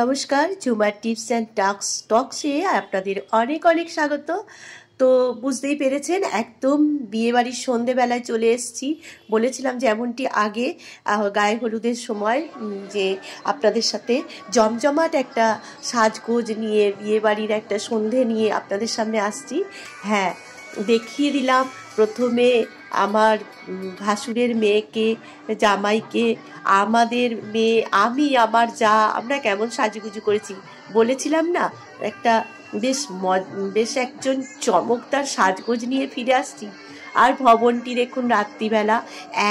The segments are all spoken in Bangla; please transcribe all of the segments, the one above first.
নমস্কার, ঝুমার টিপস অ্যান্ড টক্সে আপনাদের অনেক অনেক স্বাগত। তো বুঝতেই পেরেছেন, একদম বিয়েবাড়ির সন্ধেবেলায় চলে এসেছি। বলেছিলাম যেমনটি আগে গায়ে হলুদের সময় যে আপনাদের সাথে জমজমাট একটা সাজগোজ নিয়ে বিয়েবাড়ির একটা সন্ধে নিয়ে আপনাদের সামনে আসছি। হ্যাঁ, দেখিয়ে দিলাম প্রথমে আমার ভাসুরের মেয়েকে, জামাইকে, আমাদের মেয়ে, আমি, আমার যা, আমরা কেমন সাজুগুজু করেছি বলেছিলাম না। একটা বেশ একজন চমকদার সাজগোজ নিয়ে ফিরে আসছি। আর ভবনটি দেখুন, রাত্রিবেলা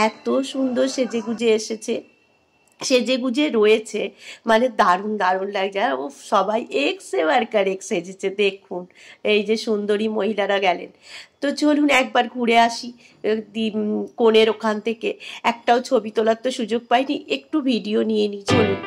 এত সুন্দর সেজেগুজে এসেছে, সেজেগুজে রয়েছে, মানে দারুণ দারুণ লাগছে। আর ও সবাই এক্সে ওয়ার্কার এক্স সেজেছে। দেখুন এই যে সুন্দরী মহিলারা গেলেন। তো চলুন একবার ঘুরে আসি কোণের ওখান থেকে। একটাও ছবি তোলার তো সুযোগ পাইনি, একটু ভিডিও নিয়ে নিই, চলুন।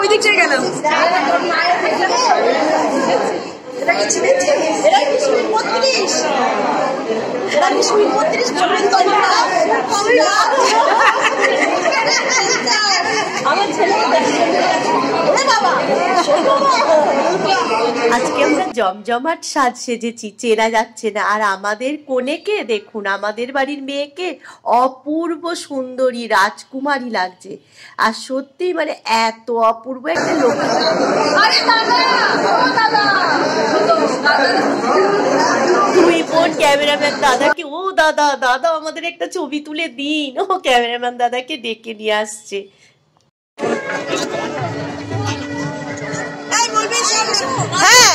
ওই দিক থেকে গেলাম। আজকে আমরা জমজমাট সাজ সেজেছি, চেনা যাচ্ছে না। আর আমাদের কনেকে দেখুন, আমাদের বাড়ির মেয়েকে অপূর্ব সুন্দরী রাজকুমারী লাগছে। আর সত্যি মানে এত অপূর্ব একটা লোক। দুই বোন ক্যামেরাম্যান দাদাকে, ও দাদা দাদা আমাদের একটা ছবি তুলে দিন, ও ক্যামেরাম্যান দাদাকে ডেকে নিয়ে আসছে। হ্যাঁ,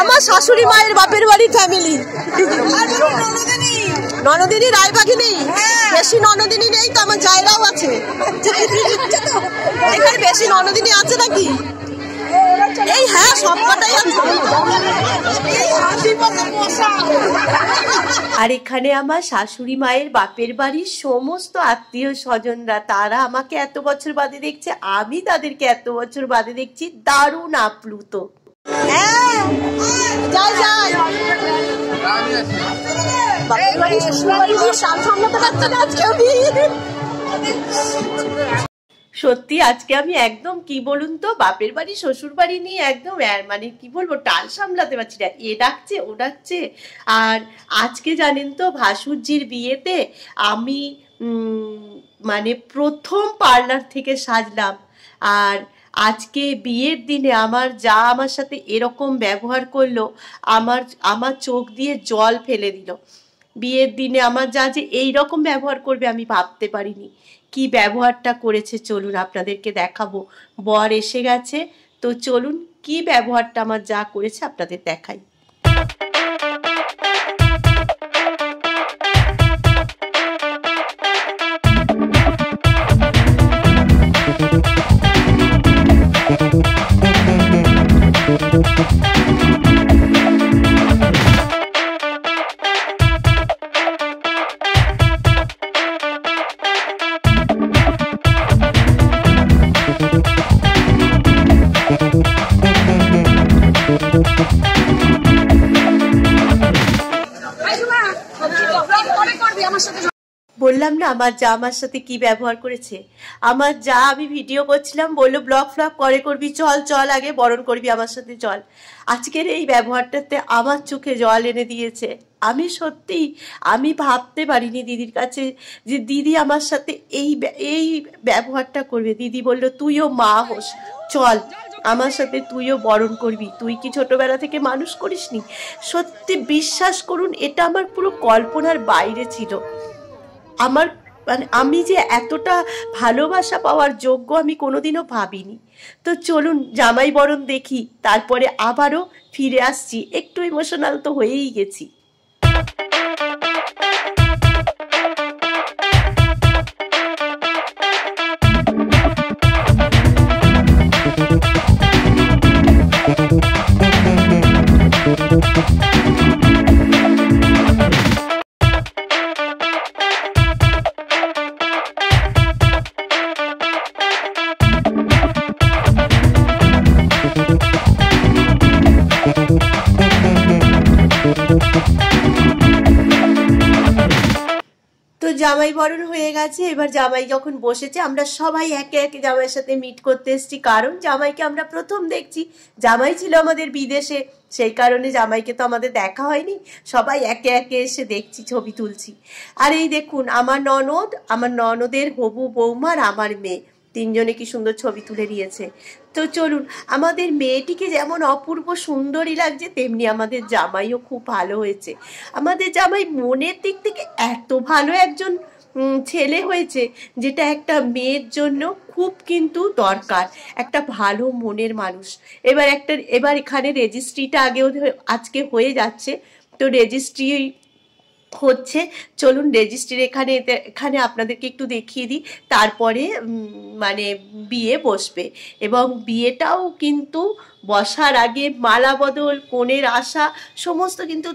আমার শাশুড়ি মায়ের বাপের বাড়ির ফ্যামিলি। ননদিনী রায়বাঘিনী, বেশি ননদিনী নেই তো, আমার জায়গাও আছে। এখানে বেশি ননদিনী আছে নাকি? এই হ্যাঁ, সবকটাই আছে। আর এখানে আমার শাশুড়ি মায়ের বাপের বাড়ির সমস্ত আত্মীয় স্বজনরা, তারা আমাকে এত বছর বাদে দেখছে, আমি তাদেরকে এত বছর বাদে দেখছি। দারুণ আপ্লুত। সত্যি আজকে আমি একদম কি বলুন তো, বাপের বাড়ি শ্বশুর বাড়ি নিয়ে একদম মানে কি বলবো, টাল সামলাতে পারছি না। এ ডাকছে ও ডাকছে। আর আজকে জানেন তো, ভাসুরজির বিয়েতে আমি মানে প্রথম পার্লার থেকে সাজলাম। আর আজকে বিয়ের দিনে আমার যা আমার সাথে এরকম ব্যবহার করলো, আমার চোখ দিয়ে জল ফেলে দিল। বিয়ের দিনে আমার যা যে এইরকম ব্যবহার করবে আমি ভাবতে পারিনি। কি ব্যবহারটা করেছে চলুন আপনাদেরকে দেখাবো। বর এসে গেছে, তো চলুন কি ব্যবহারটা আমার যা করেছে আপনাদের দেখাই। বললাম না আমার যা আমার সাথে কি ব্যবহার করেছে। আমার যা, আমি ভিডিও করছিলাম, বললো ব্লগ ফ্লগ করবি, চল চল আগে বরণ করবি আমার সাথে চল। আজকের এই ব্যবহারটাতে আমার চোখে জল এনে দিয়েছে। আমি ভাবতে পারিনি দিদির কাছে যে দিদি আমার সাথে এই ব্যবহারটা করবে। দিদি বলল তুইও মা হোস, চল আমার সাথে তুইও বরণ করবি, তুই কি ছোটবেলা থেকে মানুষ করিসনি। সত্যি বিশ্বাস করুন, এটা আমার পুরো কল্পনার বাইরে ছিল। আমার মানে আমি যে এতটা ভালোবাসা পাওয়ার যোগ্য আমি কোনোদিনও ভাবিনি। তো চলুন জামাই বরণ দেখি, তারপরে আবারও ফিরে আসছি। একটু ইমোশনাল তো হয়েই গেছি। জামাই বরণ হয়ে গেছে, এবার জামাই যখন বসেছে আমরা সবাই একে একে জামাইয়ের সাথে মিট করতে এসেছি, কারণ জামাইকে আমরা প্রথম দেখছি। জামাই ছিল আমাদের বিদেশে, সেই কারণে জামাইকে তো আমাদের দেখা হয়নি, সবাই একে একে এসে দেখছি, ছবি তুলছি। আর এই দেখুন আমার ননদ, আমার ননদের হবু বৌমার আমার মেয়ে, তিনজনে কি সুন্দর ছবি তুলে নিয়েছে। তো চলুন, আমাদের মেয়েটিকে যেমন অপূর্ব সুন্দরী লাগছে, তেমনি আমাদের জামাইও খুব ভালো হয়েছে। আমাদের জামাই মনের দিক থেকে এত ভালো একজন ছেলে হয়েছে, যেটা একটা মেয়ের জন্য খুব কিন্তু দরকার, একটা ভালো মনের মানুষ। এবার এখানে রেজিস্ট্রিটা আজকে হয়ে যাচ্ছে, তো রেজিস্ট্রি হচ্ছে। চলুন রেজিস্ট্রির এখানে আপনাদেরকে একটু দেখিয়ে দিই, তারপরে মানে বিয়ে বসবে। এবং বিয়েটাও কিন্তু বসার আগে মালা বদল, কনের আসা, সমস্ত কিন্তু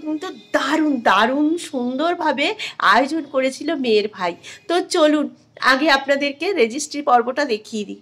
দারুণ দারুণ সুন্দরভাবে আয়োজন করেছিল মেয়ের ভাই। তো চলুন আগে আপনাদেরকে রেজিস্ট্রি পর্বটা দেখিয়ে দিই।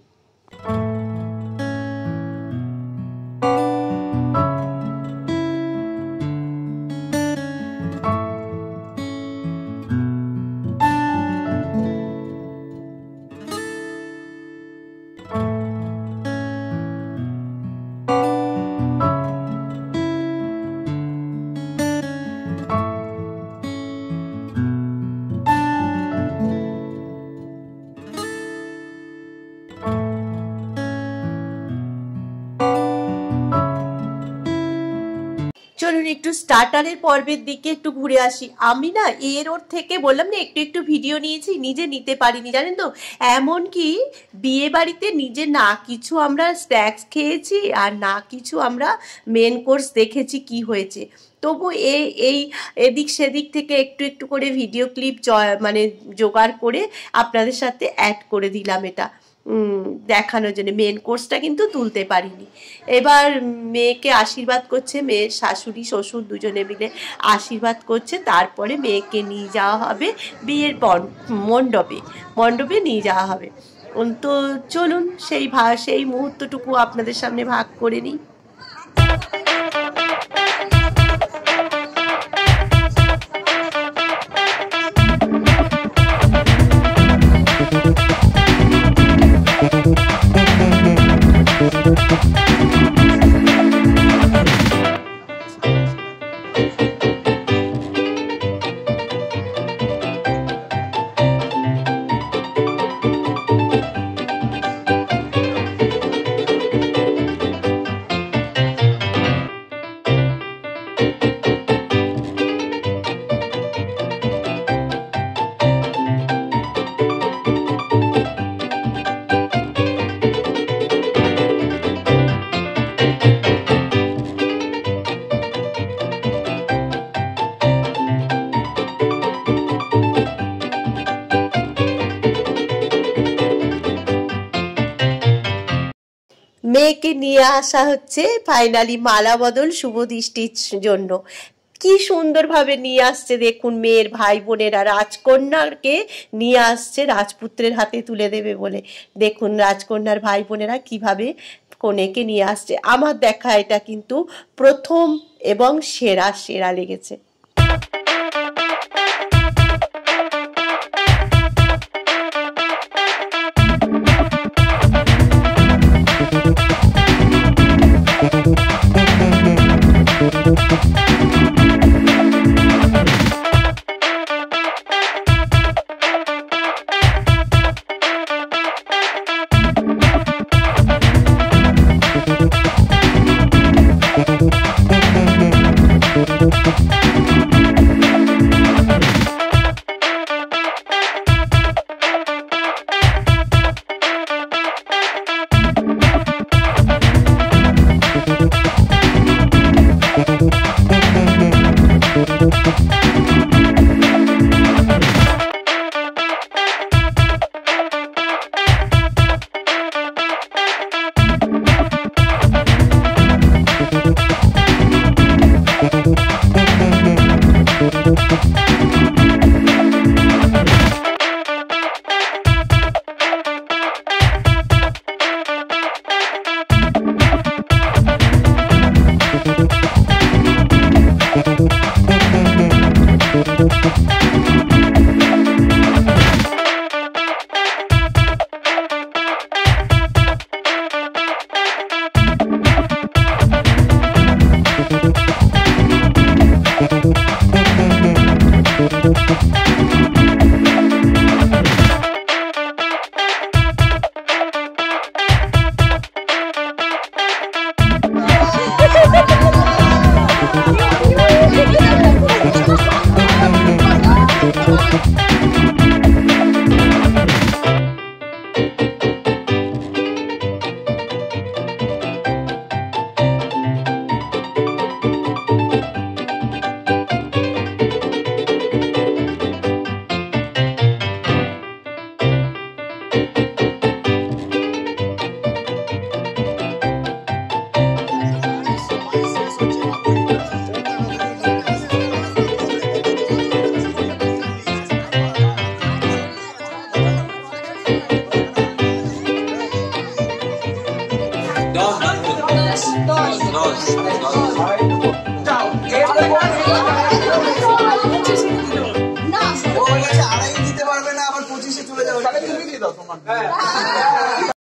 চলুন একটু স্টার্টারের পর্বের দিকে একটু ঘুরে আসি। আমি না ওর থেকে বললাম না একটু ভিডিও নিয়েছি, নিজে নিতে পারিনি জানেন তো। এমনকি বিয়ে বাড়িতে নিজে না কিছু আমরা স্ন্যাক্স খেয়েছি, আর না কিছু আমরা মেন কোর্স দেখেছি কি হয়েছে। তবু এই এদিক সেদিক থেকে একটু করে ভিডিও ক্লিপ মানে জোগাড় করে আপনাদের সাথে অ্যাড করে দিলাম, এটা দেখানোর জন্য। মেন কোর্সটা কিন্তু তুলতে পারিনি। এবার মেয়েকে আশীর্বাদ করছে, মেয়ের শাশুড়ি শ্বশুর দুজনে মিলে আশীর্বাদ করছে, তারপরে মেয়েকে নিয়ে যাওয়া হবে বিয়ের মণ্ডপে নিয়ে যাওয়া হবে। তো চলুন সেই মুহূর্তটুকু আপনাদের সামনে ভাগ করে নিই। মেয়েকে নিয়ে আসা হচ্ছে ফাইনালি মালা বদল শুভ দৃষ্টির জন্য। কি সুন্দরভাবে নিয়ে আসছে দেখুন, মেয়ের ভাই বোনেরা রাজকন্যাকে নিয়ে আসছে রাজপুত্রের হাতে তুলে দেবে বলে। দেখুন রাজকন্যার ভাই বোনেরা কিভাবে কনেকে নিয়ে আসছে। আমার দেখা এটা কিন্তু প্রথম এবং সেরা লেগেছে।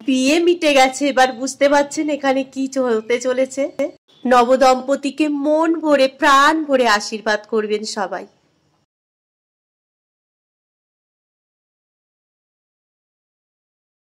বিয়ে মিটে গেছে, এবার বুঝতে পারছেন এখানে কি হতে চলেছে। নবদম্পতিকে মন ভরে প্রাণ ভরে আশীর্বাদ করবেন সবাই।